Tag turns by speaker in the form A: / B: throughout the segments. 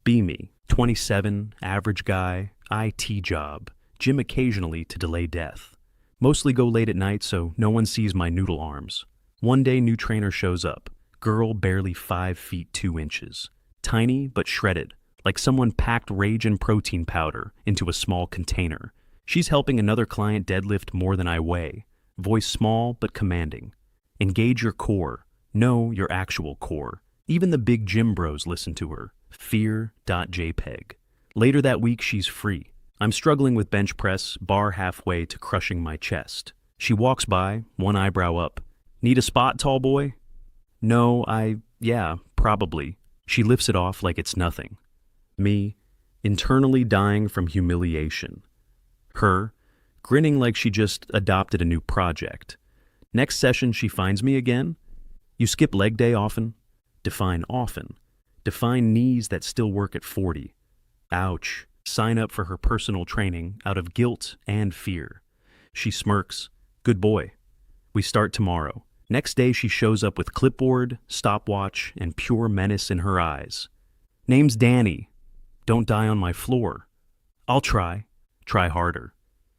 A: Be me, 27, average guy, IT job, gym occasionally to delay death. Mostly go late at night so no one sees my noodle arms. One day new trainer shows up, girl barely 5 feet 2 inches. Tiny but shredded, like someone packed rage and protein powder into a small container. She's helping another client deadlift more than I weigh. Voice small but commanding. Engage your core. Know your actual core. Even the big gym bros listen to her. Fear.jpg. Later that week, she's free. I'm struggling with bench press, bar halfway to crushing my chest. She walks by, one eyebrow up. Need a spot, tall boy? No, yeah, probably. She lifts it off like it's nothing. Me, internally dying from humiliation. Her, grinning like she just adopted a new project. Next session, she finds me again. You skip leg day often? Define often. Define knees that still work at 40. Ouch. Sign up for her personal training out of guilt and fear. She smirks. Good boy. We start tomorrow. Next day she shows up with clipboard, stopwatch, and pure menace in her eyes. Name's Danny. Don't die on my floor. I'll try. Try harder.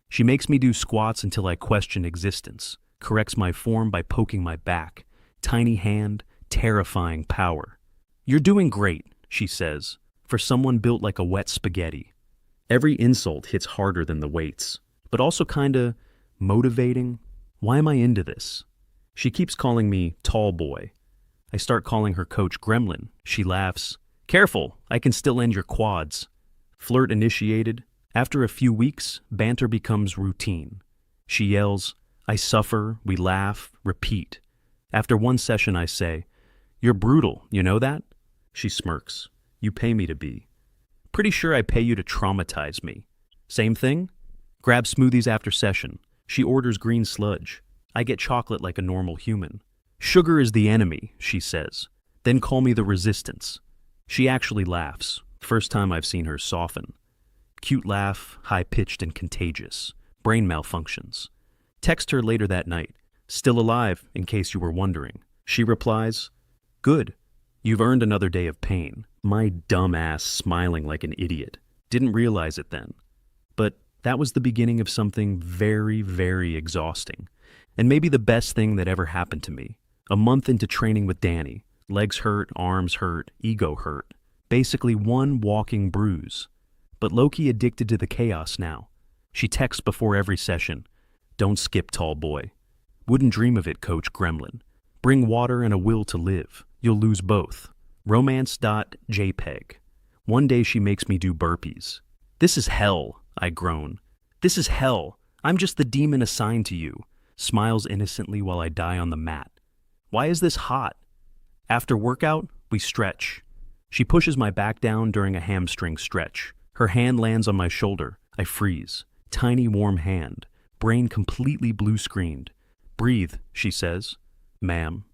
A: She makes me do squats until I question existence. Corrects my form by poking my back. Tiny hand, terrifying power. You're doing great, she says, for someone built like a wet spaghetti. Every insult hits harder than the weights, but also kinda motivating. Why am I into this? She keeps calling me tall boy. I start calling her coach Gremlin. She laughs. Careful, I can still end your quads. Flirt initiated. After a few weeks, banter becomes routine. She yells, I suffer, we laugh, repeat. After one session I say, You're brutal, you know that? She smirks. You pay me to be. Pretty sure I pay you to traumatize me. Same thing? Grab smoothies after session. She orders green sludge. I get chocolate like a normal human. Sugar is the enemy, she says. Then call me the resistance. She actually laughs. First time I've seen her soften. Cute laugh, high-pitched and contagious. Brain malfunctions. Text her later that night. Still alive, in case you were wondering. She replies, Good. You've earned another day of pain. My dumb ass smiling like an idiot. Didn't realize it then. But that was the beginning of something very, very exhausting. And maybe the best thing that ever happened to me. A month into training with Danny. Legs hurt, arms hurt, ego hurt. Basically one walking bruise. But low-key addicted to the chaos now. She texts before every session. Don't skip, tall boy. Wouldn't dream of it, Coach Gremlin. Bring water and a will to live. You'll lose both. Romance.jpg. One day she makes me do burpees. This is hell, I groan. This is hell. I'm just the demon assigned to you. Smiles innocently while I die on the mat. Why is this hot? After workout, we stretch. She pushes my back down during a hamstring stretch. Her hand lands on my shoulder. I freeze. Tiny warm hand. Brain completely blue-screened. Breathe, she says. Ma'am.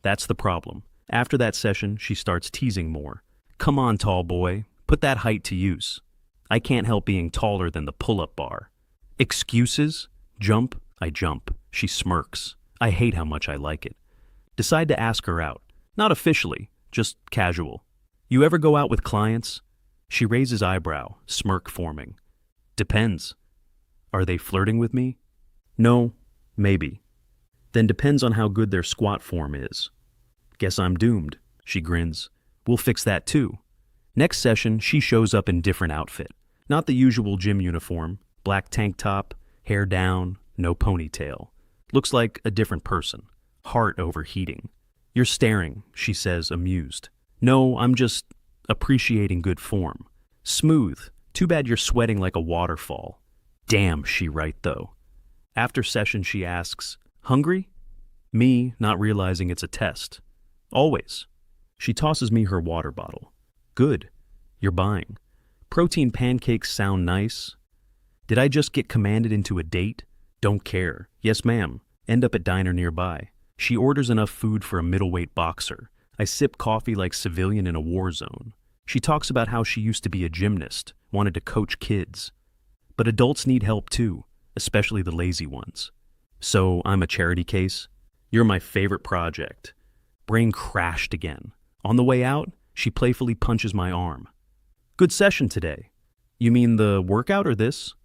A: That's the problem. After that session, she starts teasing more. Come on, tall boy. Put that height to use. I can't help being taller than the pull-up bar. Excuses? Jump? I jump. She smirks. I hate how much I like it. Decide to ask her out. Not officially, just casual. You ever go out with clients? She raises eyebrow, smirk forming. Depends. Are they flirting with me? No, maybe. Then depends on how good their squat form is. Guess I'm doomed, she grins. We'll fix that too. Next session, she shows up in different outfit. Not the usual gym uniform, black tank top, hair down, no ponytail. Looks like a different person. Heart overheating. You're staring, she says, amused. No, I'm just appreciating good form. Smooth. Too bad you're sweating like a waterfall. Damn, she right though. After session, she asks, Hungry? Me, not realizing it's a test. Always. She tosses me her water bottle. Good. You're buying. Protein pancakes sound nice. Did I just get commanded into a date? Don't care. Yes, ma'am. End up at diner nearby. She orders enough food for a middleweight boxer. I sip coffee like civilian in a war zone. She talks about how she used to be a gymnast, wanted to coach kids. But adults need help too, especially the lazy ones. So I'm a charity case? You're my favorite project. Brain crashed again. On the way out, she playfully punches my arm. Good session today. You mean the workout or this?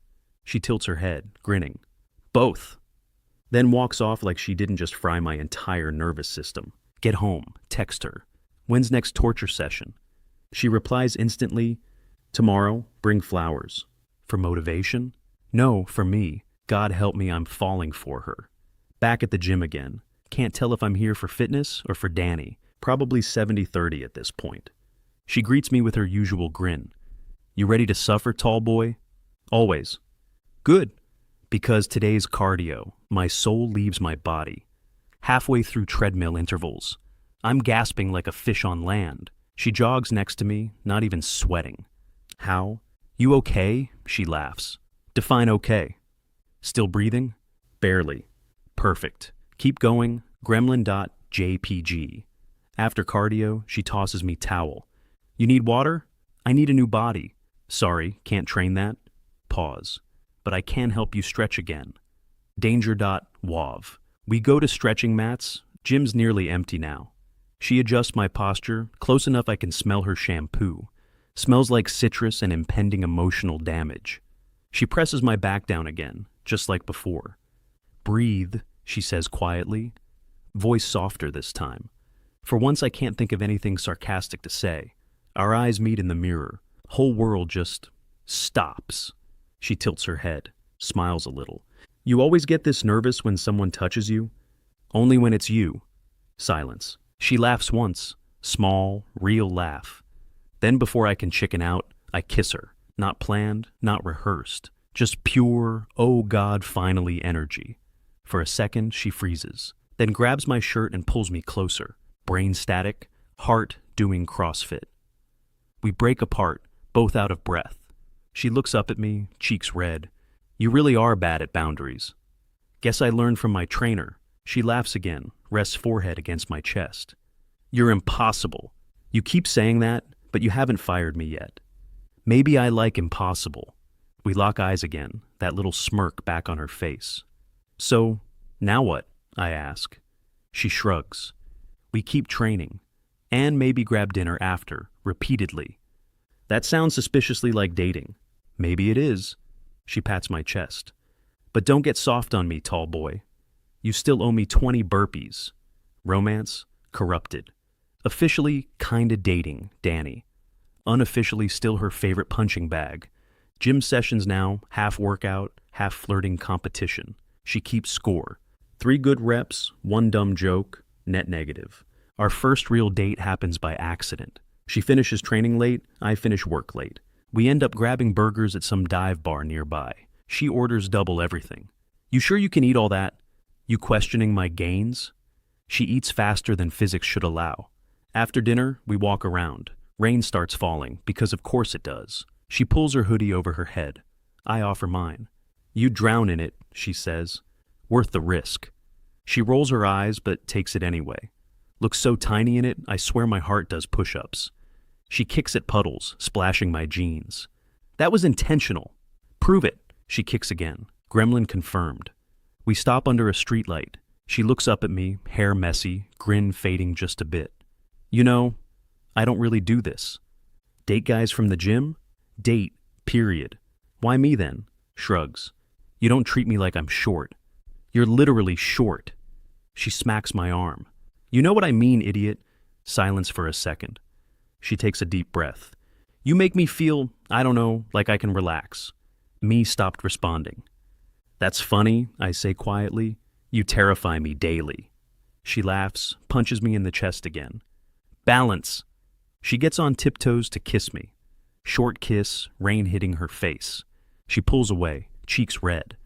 A: She tilts her head, grinning. Both. Then walks off like she didn't just fry my entire nervous system. Get home, text her. When's next torture session? She replies instantly, tomorrow, bring flowers. For motivation? No, for me. God help me, I'm falling for her. Back at the gym again. Can't tell if I'm here for fitness or for Danny. Probably 70-30 at this point. She greets me with her usual grin. You ready to suffer, tall boy? Always. Good. Because today's cardio, my soul leaves my body. Halfway through treadmill intervals. I'm gasping like a fish on land. She jogs next to me, not even sweating. How? You okay? She laughs. Define okay. Still breathing? Barely. Perfect. Keep going. Gremlin.jpg. After cardio, she tosses me towel. You need water? I need a new body. Sorry, can't train that. Pause. But I can help you stretch again. Danger.wav. We go to stretching mats. Gym's nearly empty now. She adjusts my posture, close enough I can smell her shampoo. Smells like citrus and impending emotional damage. She presses my back down again, just like before. Breathe, she says quietly. Voice softer this time. For once I can't think of anything sarcastic to say. Our eyes meet in the mirror. Whole world just stops. She tilts her head, smiles a little. You always get this nervous when someone touches you? Only when it's you. Silence. She laughs once. Small, real laugh. Then before I can chicken out, I kiss her. Not planned, not rehearsed. Just pure, oh God, finally energy. For a second, she freezes. Then grabs my shirt and pulls me closer. Brain static, heart doing CrossFit. We break apart, both out of breath. She looks up at me, cheeks red. You really are bad at boundaries. Guess I learned from my trainer. She laughs again, rests forehead against my chest. You're impossible. You keep saying that, but you haven't fired me yet. Maybe I like impossible. We lock eyes again, that little smirk back on her face. So, now what? I ask. She shrugs. We keep training, and maybe grab dinner after, repeatedly. That sounds suspiciously like dating. Maybe it is. She pats my chest. But don't get soft on me, tall boy. You still owe me 20 burpees. Romance? Corrupted. Officially, kinda dating, Danny. Unofficially still her favorite punching bag. Gym sessions now, half workout, half flirting competition. She keeps score. 3 good reps, 1 dumb joke, net negative. Our first real date happens by accident. She finishes training late, I finish work late. We end up grabbing burgers at some dive bar nearby. She orders double everything. You sure you can eat all that? You questioning my gains? She eats faster than physics should allow. After dinner, we walk around. Rain starts falling, because of course it does. She pulls her hoodie over her head. I offer mine. You drown in it, she says. Worth the risk. She rolls her eyes, but takes it anyway. Looks so tiny in it, I swear my heart does push-ups. She kicks at puddles, splashing my jeans. That was intentional. Prove it. She kicks again. Gremlin confirmed. We stop under a streetlight. She looks up at me, hair messy, grin fading just a bit. You know, I don't really do this. Date guys from the gym? Date, period. Why me then? Shrugs. You don't treat me like I'm short. You're literally short. She smacks my arm. You know what I mean, idiot. Silence for a second. She takes a deep breath. You make me feel, I don't know, like I can relax. Me stopped responding. That's funny, I say quietly. You terrify me daily. She laughs, punches me in the chest again. Balance. She gets on tiptoes to kiss me. Short kiss, rain hitting her face. She pulls away, cheeks red.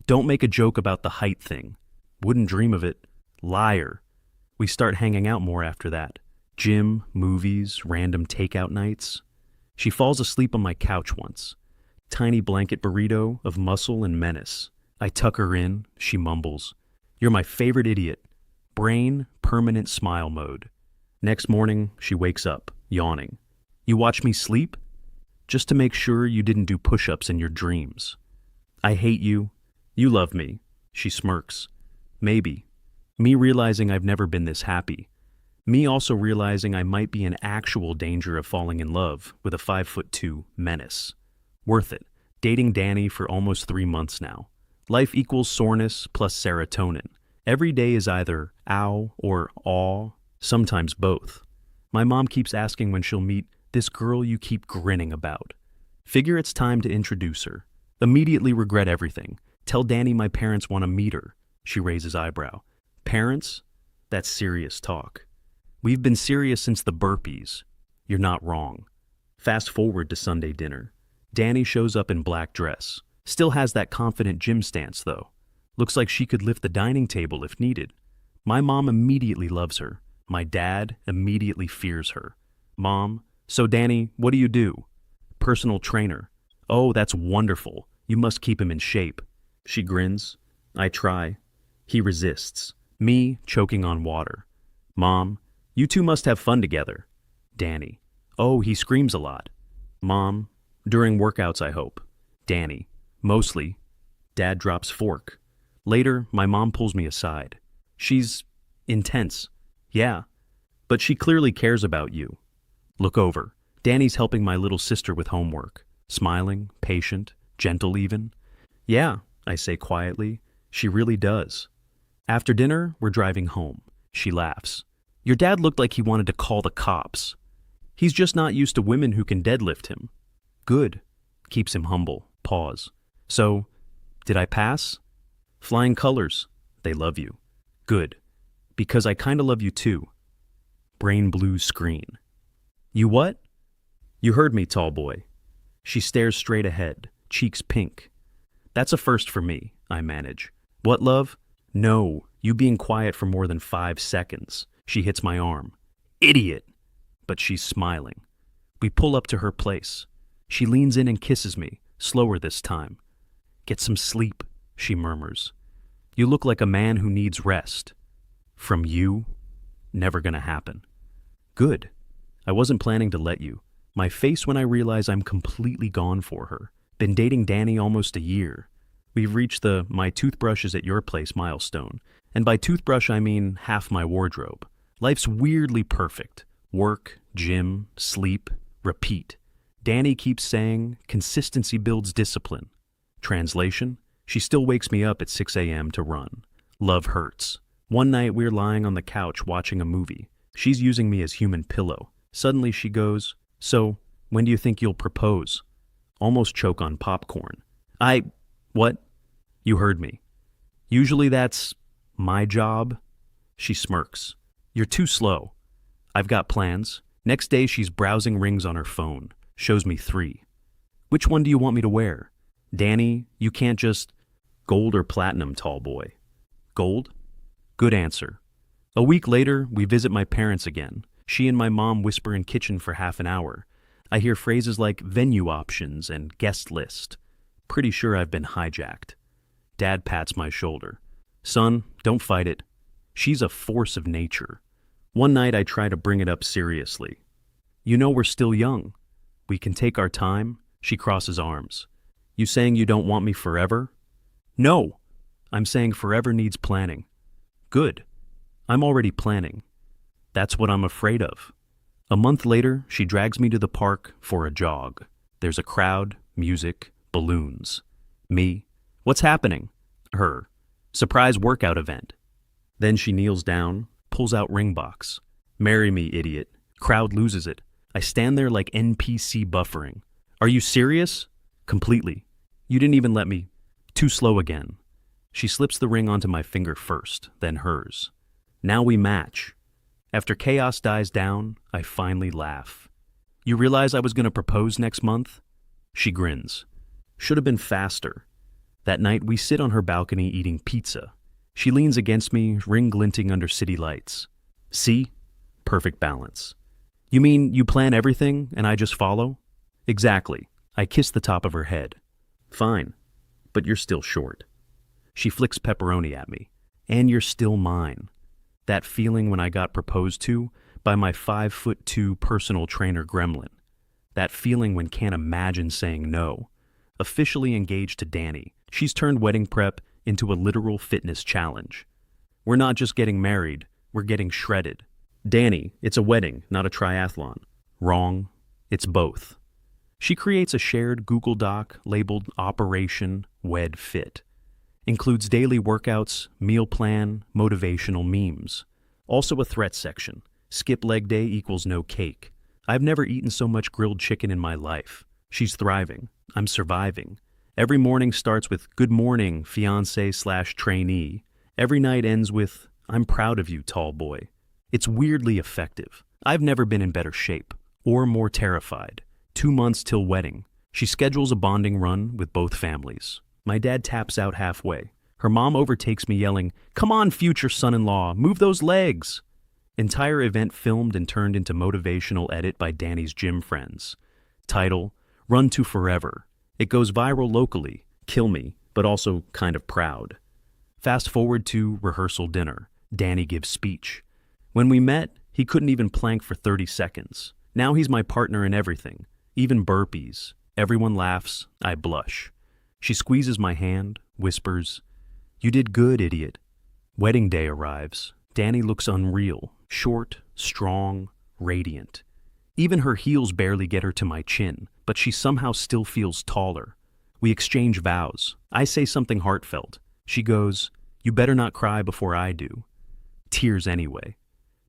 A: Don't make a joke about the height thing. Wouldn't dream of it. Liar. We start hanging out more after that. Gym, movies, random takeout nights. She falls asleep on my couch once. Tiny blanket burrito of muscle and menace. I tuck her in, she mumbles. You're my favorite idiot. Brain, permanent smile mode. Next morning, she wakes up, yawning. You watch me sleep? Just to make sure you didn't do push-ups in your dreams. I hate you. You love me. She smirks. Maybe. Me realizing I've never been this happy. Me also realizing I might be in actual danger of falling in love with a 5'2" menace. Worth it. Dating Danny for almost 3 months now. Life equals soreness plus serotonin. Every day is either ow or aw, sometimes both. My mom keeps asking when she'll meet this girl you keep grinning about. Figure it's time to introduce her. Immediately regret everything. Tell Danny my parents want to meet her. She raises eyebrow. Parents? That's serious talk. We've been serious since the burpees. You're not wrong. Fast forward to Sunday dinner. Danny shows up in black dress. Still has that confident gym stance, though. Looks like she could lift the dining table if needed. My mom immediately loves her. My dad immediately fears her. Mom, so Danny, what do you do? Personal trainer. Oh, that's wonderful. You must keep him in shape. She grins. I try. He resists. Me choking on water. Mom, you two must have fun together. Danny. Oh, he screams a lot. Mom, during workouts, I hope. Danny. Mostly. Dad drops fork. Later, my mom pulls me aside. She's intense. Yeah, but she clearly cares about you. Look over. Danny's helping my little sister with homework. Smiling, patient, gentle even. Yeah, I say quietly. She really does. After dinner, we're driving home. She laughs. Your dad looked like he wanted to call the cops. He's just not used to women who can deadlift him. Good. Keeps him humble. Pause. So, did I pass? Flying colors. They love you. Good. Because I kinda love you too. Brain blue screen. You what? You heard me, tall boy. She stares straight ahead, cheeks pink. That's a first for me, I manage. What, love? No, you being quiet for more than 5 seconds. She hits my arm. Idiot! But she's smiling. We pull up to her place. She leans in and kisses me, slower this time. Get some sleep, she murmurs. You look like a man who needs rest. From you? Never gonna happen. Good. I wasn't planning to let you. My face when I realize I'm completely gone for her. Been dating Danny almost a year. We've reached the my toothbrush is at your place milestone. And by toothbrush I mean half my wardrobe. Life's weirdly perfect. Work, gym, sleep, repeat. Danny keeps saying, consistency builds discipline. Translation, she still wakes me up at 6 a.m. to run. Love hurts. One night we're lying on the couch watching a movie. She's using me as human pillow. Suddenly she goes, so, when do you think you'll propose? Almost choke on popcorn. What? You heard me. Usually that's my job. She smirks. You're too slow. I've got plans. Next day she's browsing rings on her phone. Shows me 3. Which one do you want me to wear? Danny, you can't just... Gold or platinum, tall boy? Gold? Good answer. A week later, we visit my parents again. She and my mom whisper in kitchen for half an hour. I hear phrases like venue options and guest list. Pretty sure I've been hijacked. Dad pats my shoulder. Son, don't fight it. She's a force of nature. One night I try to bring it up seriously. You know we're still young. We can take our time. She crosses arms. You saying you don't want me forever? No. I'm saying forever needs planning. Good. I'm already planning. That's what I'm afraid of. A month later, she drags me to the park for a jog. There's a crowd, music, balloons. Me. What's happening? Her. Surprise workout event. Then she kneels down, pulls out ring box. Marry me, idiot. Crowd loses it. I stand there like NPC buffering. Are you serious? Completely. You didn't even let me. Too slow again. She slips the ring onto my finger first, then hers. Now we match. After chaos dies down, I finally laugh. You realize I was going to propose next month? She grins. Should have been faster. That night we sit on her balcony eating pizza. She leans against me, ring glinting under city lights. See? Perfect balance. You mean you plan everything and I just follow? Exactly. I kiss the top of her head. Fine, but you're still short. She flicks pepperoni at me. And you're still mine. That feeling when I got proposed to by my 5'2" personal trainer gremlin. That feeling when can't imagine saying no. Officially engaged to Danny. She's turned wedding prep into a literal fitness challenge. We're not just getting married, we're getting shredded. Danny, it's a wedding, not a triathlon. Wrong. It's both. She creates a shared Google Doc labeled Operation Wed Fit. Includes daily workouts, meal plan, motivational memes. Also a threat section. Skip leg day equals no cake. I've never eaten so much grilled chicken in my life. She's thriving. I'm surviving. Every morning starts with good morning, fiancé/trainee. Every night ends with I'm proud of you, tall boy. It's weirdly effective. I've never been in better shape or more terrified. 2 months till wedding. She schedules a bonding run with both families. My dad taps out halfway. Her mom overtakes me yelling, "Come on, future son-in-law, move those legs." Entire event filmed and turned into motivational edit by Danny's gym friends. Title, Run to Forever. It goes viral locally, kill me, but also kind of proud. Fast forward to rehearsal dinner. Danny gives speech. When we met, he couldn't even plank for 30 seconds. Now he's my partner in everything, even burpees. Everyone laughs, I blush. She squeezes my hand, whispers, "You did good, idiot." Wedding day arrives. Danny looks unreal, short, strong, radiant. Even her heels barely get her to my chin, but she somehow still feels taller. We exchange vows. I say something heartfelt. She goes, "You better not cry before I do." Tears anyway.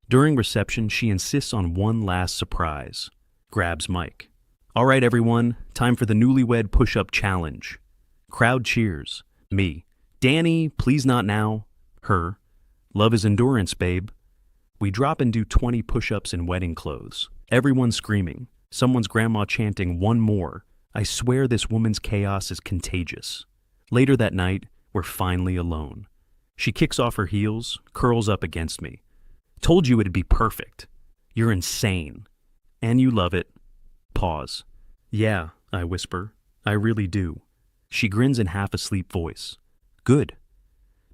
A: During reception, she insists on one last surprise. Grabs mic. "All right, everyone, time for the newlywed push-up challenge." Crowd cheers. Me. "Danny, please not now." Her. "Love is endurance, babe." We drop and do 20 push-ups in wedding clothes. Everyone screaming. Someone's grandma chanting, "One more." I swear this woman's chaos is contagious. Later that night, we're finally alone. She kicks off her heels, curls up against me. "Told you it'd be perfect." "You're insane." "And you love it." Pause. "Yeah," I whisper. "I really do." She grins in half-asleep voice. "Good.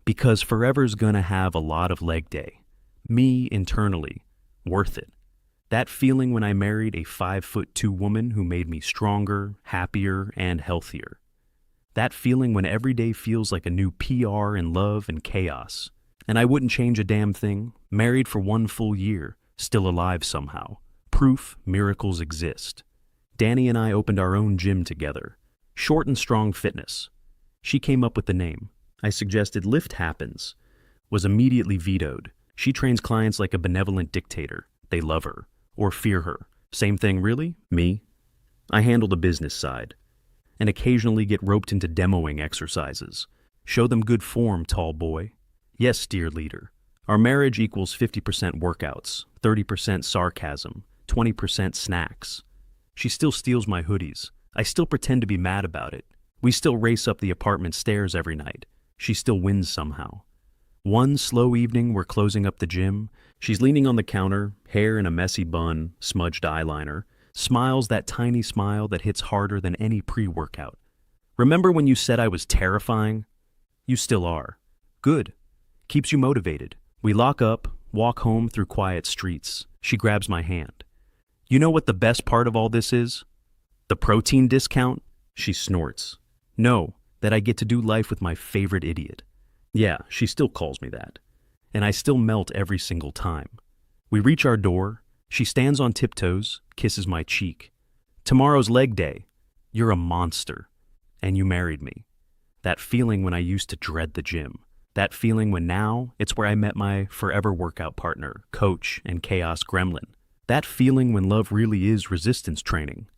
A: Because forever's gonna have a lot of leg day. Me internally. Worth it. That feeling when I married a 5'2" woman who made me stronger, happier, and healthier. That feeling when every day feels like a new PR in love and chaos. And I wouldn't change a damn thing. Married for 1 full year, still alive somehow. Proof miracles exist. Danny and I opened our own gym together. Short and Strong Fitness. She came up with the name. I suggested Lift Happens. Was immediately vetoed. She trains clients like a benevolent dictator. They love her. Or fear her. Same thing, really? Me? I handle the business side. And occasionally get roped into demoing exercises. Show them good form, tall boy. Yes, dear leader. Our marriage equals 50% workouts, 30% sarcasm, 20% snacks. She still steals my hoodies. I still pretend to be mad about it. We still race up the apartment stairs every night. She still wins somehow. One slow evening, we're closing up the gym. She's leaning on the counter, hair in a messy bun, smudged eyeliner, smiles that tiny smile that hits harder than any pre-workout. "Remember when you said I was terrifying?" "You still are." "Good. Keeps you motivated." We lock up, walk home through quiet streets. She grabs my hand. "You know what the best part of all this is? The protein discount?" She snorts. "No, that I get to do life with my favorite idiot." Yeah, she still calls me that. And I still melt every single time. We reach our door. She stands on tiptoes, kisses my cheek. "Tomorrow's leg day. You're a monster. And you married me." That feeling when I used to dread the gym. That feeling when now it's where I met my forever workout partner, coach, and chaos gremlin. That feeling when love really is resistance training.